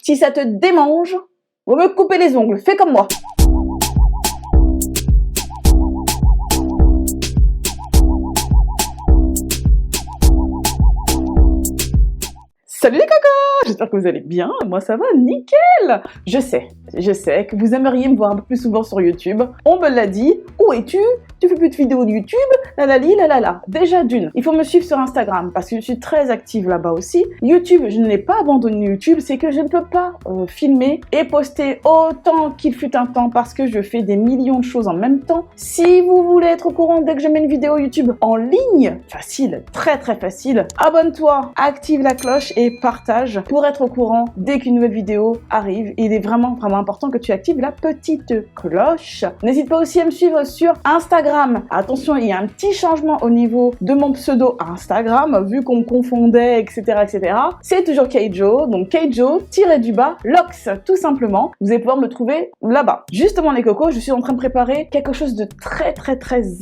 Si ça te démange, vaut mieux couper les ongles. Fais comme moi. Salut les cocos! J'espère que vous allez bien, moi ça va nickel! Je sais que vous aimeriez me voir un peu plus souvent sur YouTube. On me l'a dit, où es-tu? Tu fais plus de vidéos de YouTube? Lalali, lalala. Déjà d'une, il faut me suivre sur Instagram parce que je suis très active là-bas aussi. YouTube, je n'ai pas abandonné YouTube, c'est que je ne peux pas filmer et poster autant qu'il fut un temps parce que je fais des millions de choses en même temps. Si vous voulez être au courant dès que je mets une vidéo YouTube en ligne, facile, très très facile, abonne-toi, active la cloche et partage pour être au courant dès qu'une nouvelle vidéo arrive. Il est vraiment important que tu actives la petite cloche. N'hésite pas aussi à me suivre sur Instagram. Attention, il y a un petit changement au niveau de mon pseudo Instagram, vu qu'on me confondait, etc., etc. C'est toujours Keijo, donc Keijo-Lox, tout simplement. Vous allez pouvoir me trouver là-bas. Justement les cocos, je suis en train de préparer quelque chose de très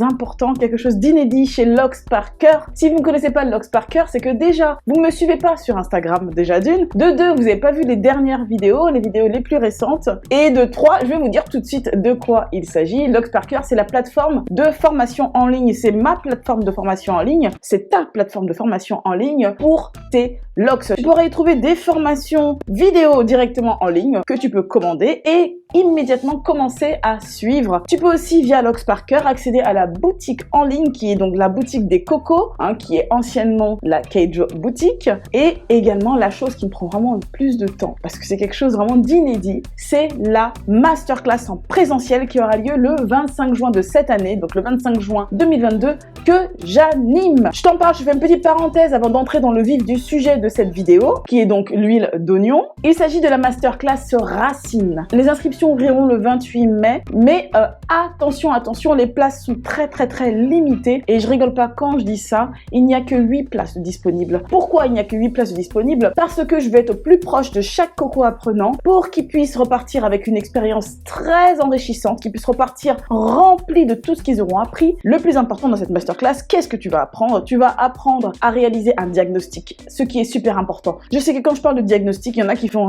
important, quelque chose d'inédit chez Lox Parker. Si vous ne connaissez pas Lox Parker, c'est que déjà, vous ne me suivez pas sur Instagram, déjà d'une. De deux, vous n'avez pas vu les dernières vidéos, les vidéos les plus récentes. Et de trois, je vais vous dire tout de suite de quoi il s'agit. Lox Parker, c'est la plateforme de formation en ligne. C'est ma plateforme de formation en ligne. C'est ta plateforme de formation en ligne pour tes Lox. Tu pourras y trouver des formations vidéo directement en ligne que tu peux commander et immédiatement commencer à suivre. Tu peux aussi via Lox Parker accéder à la boutique en ligne qui est donc la boutique des cocos, qui est anciennement la Keijo boutique, et également la chose qui me prend vraiment le plus de temps parce que c'est quelque chose vraiment d'inédit, c'est la masterclass en présentiel qui aura lieu le 25 juin de cette année, donc le 25 juin 2022 que j'anime. Je t'en parle, je fais une petite parenthèse avant d'entrer dans le vif du sujet de cette vidéo qui est donc l'huile d'oignon. Il s'agit de la masterclass Racine. Les inscriptions ouvriront le 28 mai, mais attention, les places sont très limitées et je rigole pas quand je dis ça, il n'y a que 8 places disponibles. Pourquoi il n'y a que 8 places disponibles? Parce que je vais être au plus proche de chaque coco apprenant pour qu'ils puissent repartir avec une expérience très enrichissante, qu'ils puissent repartir remplis de tout ce qu'ils auront appris. Le plus important dans cette masterclass, qu'est-ce que tu vas apprendre? Tu vas apprendre à réaliser un diagnostic, ce qui est super important. Je sais que quand je parle de diagnostic, il y en a qui font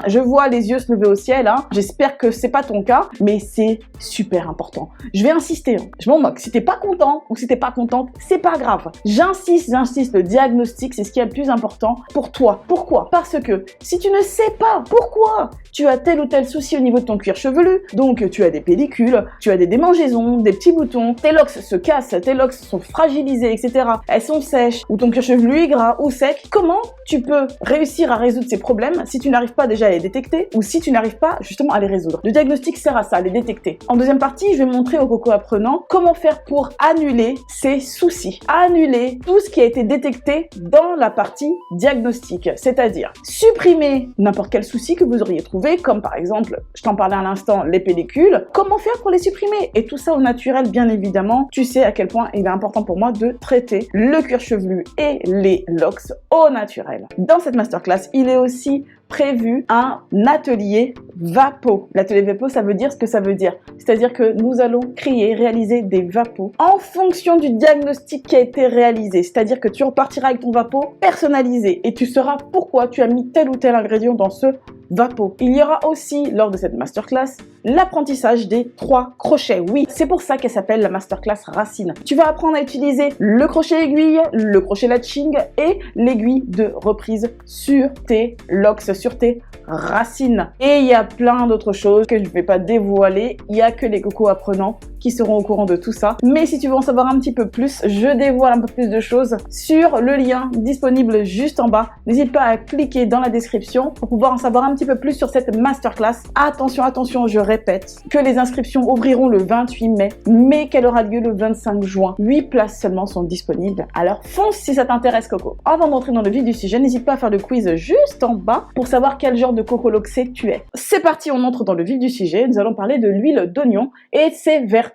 je vois les yeux se lever au ciel, J'espère que c'est pas ton cas, mais c'est super important. Je vais insister, je m'en moque. Si t'es pas content ou si t'es pas contente, c'est pas grave. J'insiste, le diagnostic, c'est ce qui est le plus important pour toi. Pourquoi? Parce que si tu ne sais pas pourquoi tu as tel ou tel souci au niveau de ton cuir chevelu, donc tu as des pellicules, tu as des démangeaisons, des petits boutons, tes locks se cassent, tes locks sont fragilisés, etc. Elles sont sèches, ou ton cuir chevelu est gras ou sec, comment tu peux réussir à résoudre ces problèmes si tu n'arrives pas déjà à les détecter ou si tu n'arrives pas justement à les résoudre? Le diagnostic sert à ça, à les détecter. En deuxième partie, je vais montrer aux coco apprenants comment faire pour annuler ces soucis, annuler tout ce qui a été détecté dans la partie diagnostic, c'est-à-dire supprimer n'importe quel souci que vous auriez trouvé, comme par exemple, je t'en parlais à l'instant, les pellicules, comment faire pour les supprimer? Et tout ça au naturel, bien évidemment. Tu sais à quel point il est important pour moi de traiter le cuir chevelu et les locks au naturel. Dans cette masterclass, il est aussi prévu un atelier Vapo. L'atelier Vapo, ça veut dire ce que ça veut dire. C'est-à-dire que nous allons réaliser des Vapos en fonction du diagnostic qui a été réalisé. C'est-à-dire que tu repartiras avec ton Vapo personnalisé et tu sauras pourquoi tu as mis tel ou tel ingrédient dans ce Vapo. Il y aura aussi, lors de cette masterclass, l'apprentissage des 3 crochets. Oui, c'est pour ça qu'elle s'appelle la masterclass Racine. Tu vas apprendre à utiliser le crochet aiguille, le crochet latching et l'aiguille de reprise sur tes locks, sur tes racines. Et il y a plein d'autres choses que je ne vais pas dévoiler. Il n'y a que les cocos apprenants qui seront au courant de tout ça. Mais si tu veux en savoir un petit peu plus, je dévoile un peu plus de choses sur le lien disponible juste en bas. N'hésite pas à cliquer dans la description pour pouvoir en savoir un petit peu plus sur cette masterclass. Attention, je répète que les inscriptions ouvriront le 28 mai, mais qu'elle aura lieu le 25 juin. 8 places seulement sont disponibles. Alors fonce si ça t'intéresse, coco. Avant d'entrer dans le vif du sujet, n'hésite pas à faire le quiz juste en bas pour savoir quel genre de cocoloxé tu es. C'est parti, on entre dans le vif du sujet. Nous allons parler de l'huile d'oignon et ses vertus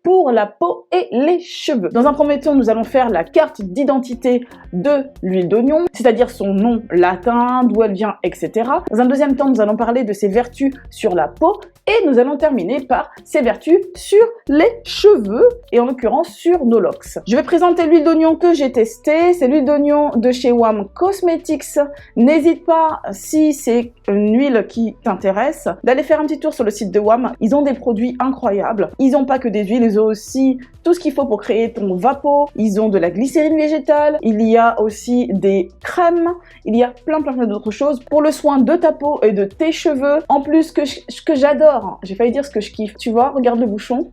pour la peau et les cheveux. Dans un premier temps, nous allons faire la carte d'identité de l'huile d'oignon, c'est-à-dire son nom latin, d'où elle vient, etc. Dans un deuxième temps, nous allons parler de ses vertus sur la peau et nous allons terminer par ses vertus sur les cheveux et en l'occurrence sur nos locks. Je vais présenter l'huile d'oignon que j'ai testée, c'est l'huile d'oignon de chez WAM Cosmetics. N'hésite pas, si c'est une huile qui t'intéresse, d'aller faire un petit tour sur le site de WAM. Ils ont des produits incroyables. Ils n'ont pas que des huiles, ils ont aussi tout ce qu'il faut pour créer ton vapeau. Ils ont de la glycérine végétale, il y a aussi des crèmes, il y a plein d'autres choses pour le soin de ta peau et de tes cheveux. En plus, ce que j'adore, j'ai failli dire ce que je kiffe. Tu vois, regarde le bouchon.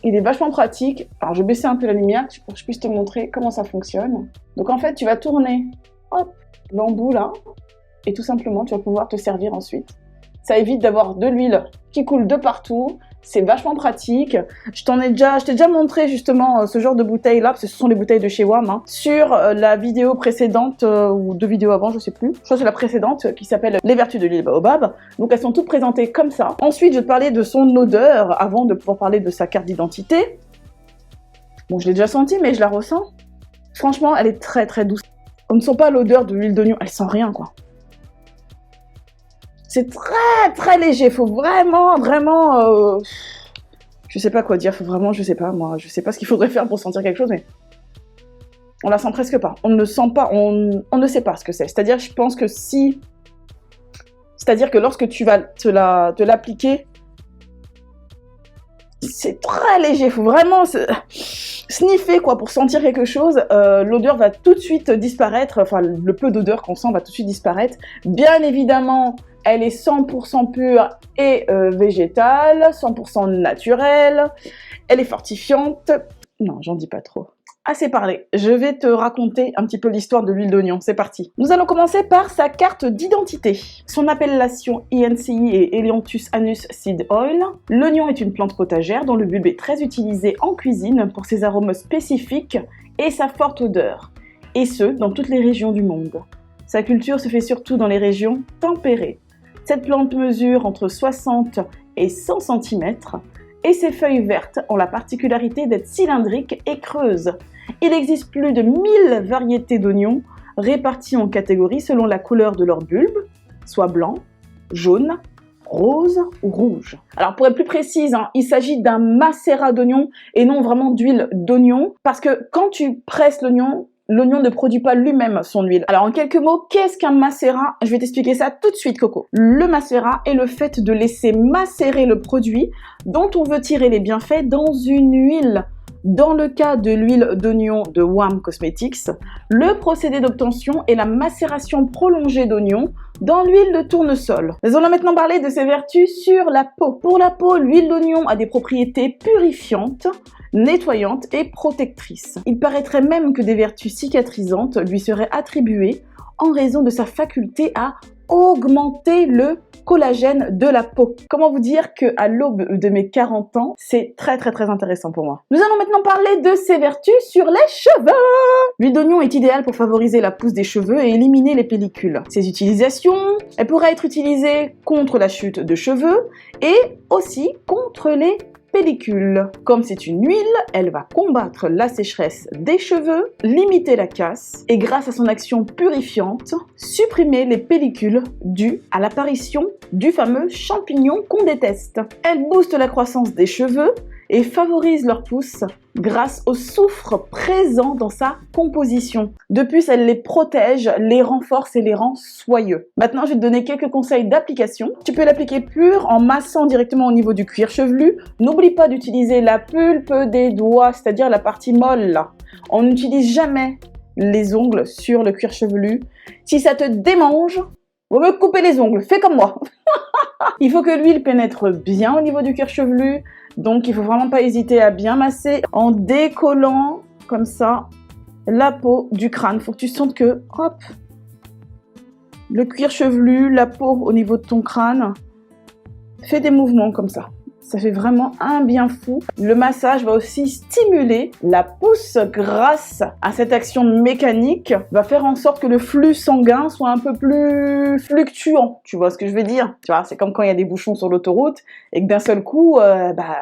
Il est vachement pratique. Alors, je vais baisser un peu la lumière pour que je puisse te montrer comment ça fonctionne. Donc, en fait, tu vas tourner, hop, l'embout là, et tout simplement, tu vas pouvoir te servir ensuite. Ça évite d'avoir de l'huile qui coule de partout. C'est vachement pratique. Je t'ai déjà montré justement ce genre de bouteilles là, parce que ce sont les bouteilles de chez WAM, hein, sur la vidéo précédente ou deux vidéos avant, je sais plus. Je crois que c'est la précédente qui s'appelle Les vertus de l'huile baobab. Donc elles sont toutes présentées comme ça. Ensuite, je vais te parler de son odeur avant de pouvoir parler de sa carte d'identité. Bon, je l'ai déjà sentie, mais je la ressens. Franchement, elle est très douce. On ne sent pas l'odeur de l'huile d'oignon, elle sent rien quoi. C'est très léger, faut vraiment, je sais pas quoi dire, faut vraiment, je sais pas, moi, je sais pas ce qu'il faudrait faire pour sentir quelque chose, mais on la sent presque pas. On ne sent pas, on ne sait pas ce que c'est. C'est-à-dire, je pense que c'est-à-dire que lorsque tu vas te l'appliquer, c'est très léger, faut vraiment sniffer quoi pour sentir quelque chose. L'odeur va tout de suite disparaître, enfin le peu d'odeur qu'on sent va tout de suite disparaître. Bien évidemment, elle est 100% pure et végétale, 100% naturelle. Elle est fortifiante. Non, j'en dis pas trop. Assez parlé, je vais te raconter un petit peu l'histoire de l'huile d'oignon, c'est parti. Nous allons commencer par sa carte d'identité. Son appellation INCI est Helianthus anus seed oil. L'oignon est une plante potagère dont le bulbe est très utilisé en cuisine pour ses arômes spécifiques et sa forte odeur, et ce, dans toutes les régions du monde. Sa culture se fait surtout dans les régions tempérées. Cette plante mesure entre 60 et 100 cm et ses feuilles vertes ont la particularité d'être cylindriques et creuses. Il existe plus de 1000 variétés d'oignons réparties en catégories selon la couleur de leur bulbe, soit blanc, jaune, rose ou rouge. Alors pour être plus précise, il s'agit d'un macérat d'oignon et non vraiment d'huile d'oignon parce que quand tu presses l'oignon ne produit pas lui-même son huile. Alors en quelques mots, qu'est-ce qu'un macérat? Je vais t'expliquer ça tout de suite, Coco. Le macérat est le fait de laisser macérer le produit dont on veut tirer les bienfaits dans une huile. Dans le cas de l'huile d'oignon de WAM Cosmetics, le procédé d'obtention est la macération prolongée d'oignon dans l'huile de tournesol. Nous allons maintenant parler de ses vertus sur la peau. Pour la peau, l'huile d'oignon a des propriétés purifiantes, nettoyantes et protectrices. Il paraîtrait même que des vertus cicatrisantes lui seraient attribuées en raison de sa faculté à augmenter le collagène de la peau. Comment vous dire qu'à l'aube de mes 40 ans, c'est très intéressant pour moi. Nous allons maintenant parler de ses vertus sur les cheveux. L'huile d'oignon est idéale pour favoriser la pousse des cheveux et éliminer les pellicules. Ses utilisations, elle pourrait être utilisée contre la chute de cheveux et aussi contre les pellicule. Comme c'est une huile, elle va combattre la sécheresse des cheveux, limiter la casse et grâce à son action purifiante, supprimer les pellicules dues à l'apparition du fameux champignon qu'on déteste. Elle booste la croissance des cheveux et favorise leur pousse grâce au soufre présent dans sa composition. De plus, elle les protège, les renforce et les rend soyeux. Maintenant, je vais te donner quelques conseils d'application. Tu peux l'appliquer pure en massant directement au niveau du cuir chevelu. N'oublie pas d'utiliser la pulpe des doigts, c'est-à-dire la partie molle là. On n'utilise jamais les ongles sur le cuir chevelu. Si ça te démange, vaut mieux couper les ongles, fais comme moi. Il faut que l'huile pénètre bien au niveau du cuir chevelu, donc il faut vraiment pas hésiter à bien masser en décollant comme ça la peau du crâne. Il faut que tu sentes que, hop, le cuir chevelu, la peau au niveau de ton crâne, fais des mouvements comme ça. Ça fait vraiment un bien fou. Le massage va aussi stimuler la pousse grâce à cette action mécanique, va faire en sorte que le flux sanguin soit un peu plus fluctuant. Tu vois ce que je veux dire? Tu vois, c'est comme quand il y a des bouchons sur l'autoroute et que d'un seul coup,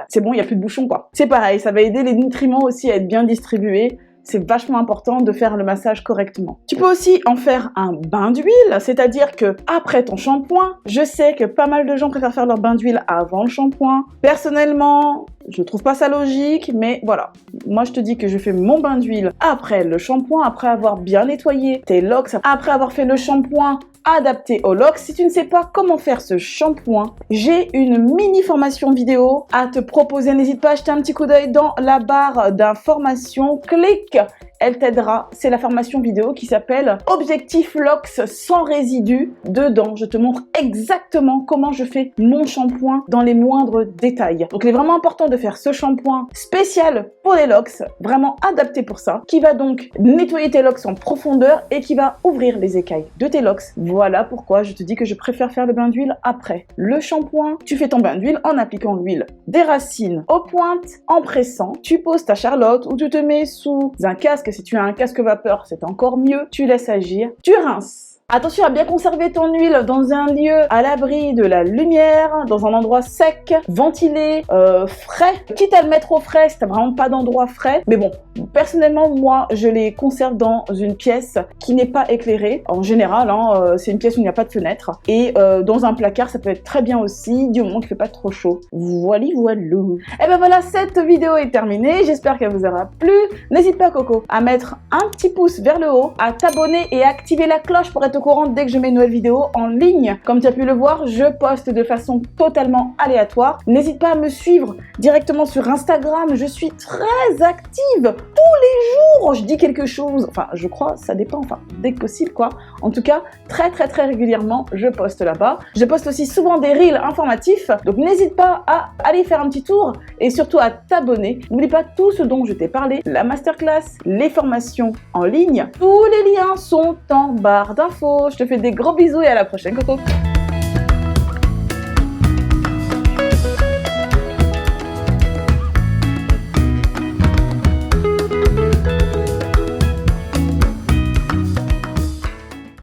c'est bon, il n'y a plus de bouchons, quoi. C'est pareil, ça va aider les nutriments aussi à être bien distribués. C'est vachement important de faire le massage correctement. Tu peux aussi en faire un bain d'huile, c'est-à-dire que après ton shampoing, je sais que pas mal de gens préfèrent faire leur bain d'huile avant le shampoing. Personnellement, je trouve pas ça logique, mais voilà. Moi, je te dis que je fais mon bain d'huile après le shampoing, après avoir bien nettoyé tes locks, après avoir fait le shampoing adapté aux locks. Si tu ne sais pas comment faire ce shampoing, j'ai une mini formation vidéo à te proposer. N'hésite pas à jeter un petit coup d'œil dans la barre d'information. Clique, elle t'aidera. C'est la formation vidéo qui s'appelle Objectif Locks sans résidus. Dedans, je te montre exactement comment je fais mon shampoing dans les moindres détails. Donc, il est vraiment important de faire ce shampoing spécial pour les locks, vraiment adapté pour ça, qui va donc nettoyer tes locks en profondeur et qui va ouvrir les écailles de tes locks. Voilà pourquoi je te dis que je préfère faire le bain d'huile après le shampoing. Tu fais ton bain d'huile en appliquant l'huile des racines aux pointes, en pressant. Tu poses ta charlotte ou tu te mets sous un casque. Si tu as un casque vapeur, c'est encore mieux. Tu laisses agir. Tu rinces. Attention à bien conserver ton huile dans un lieu à l'abri de la lumière, dans un endroit sec, ventilé, frais. Quitte à le mettre au frais si t'as vraiment pas d'endroit frais. Mais bon, personnellement, moi, je les conserve dans une pièce qui n'est pas éclairée. En général, c'est une pièce où il n'y a pas de fenêtre. Et dans un placard, ça peut être très bien aussi, du moment qu'il fait pas trop chaud. Voilà, voilà. Et ben voilà, cette vidéo est terminée. J'espère qu'elle vous aura plu. N'hésite pas, Coco, à mettre un petit pouce vers le haut, à t'abonner et à activer la cloche pour être au courant dès que je mets une nouvelle vidéo en ligne. Comme tu as pu le voir, je poste de façon totalement aléatoire. N'hésite pas à me suivre directement sur Instagram. Je suis très active tous les jours. Je dis quelque chose. Enfin, je crois, ça dépend. Enfin, dès que possible, quoi. En tout cas, très régulièrement, je poste là-bas. Je poste aussi souvent des reels informatifs. Donc, n'hésite pas à aller faire un petit tour et surtout à t'abonner. N'oublie pas tout ce dont je t'ai parlé, la masterclass, les formations en ligne. Tous les liens sont en barre d'infos. Je te fais des gros bisous et à la prochaine, Coco.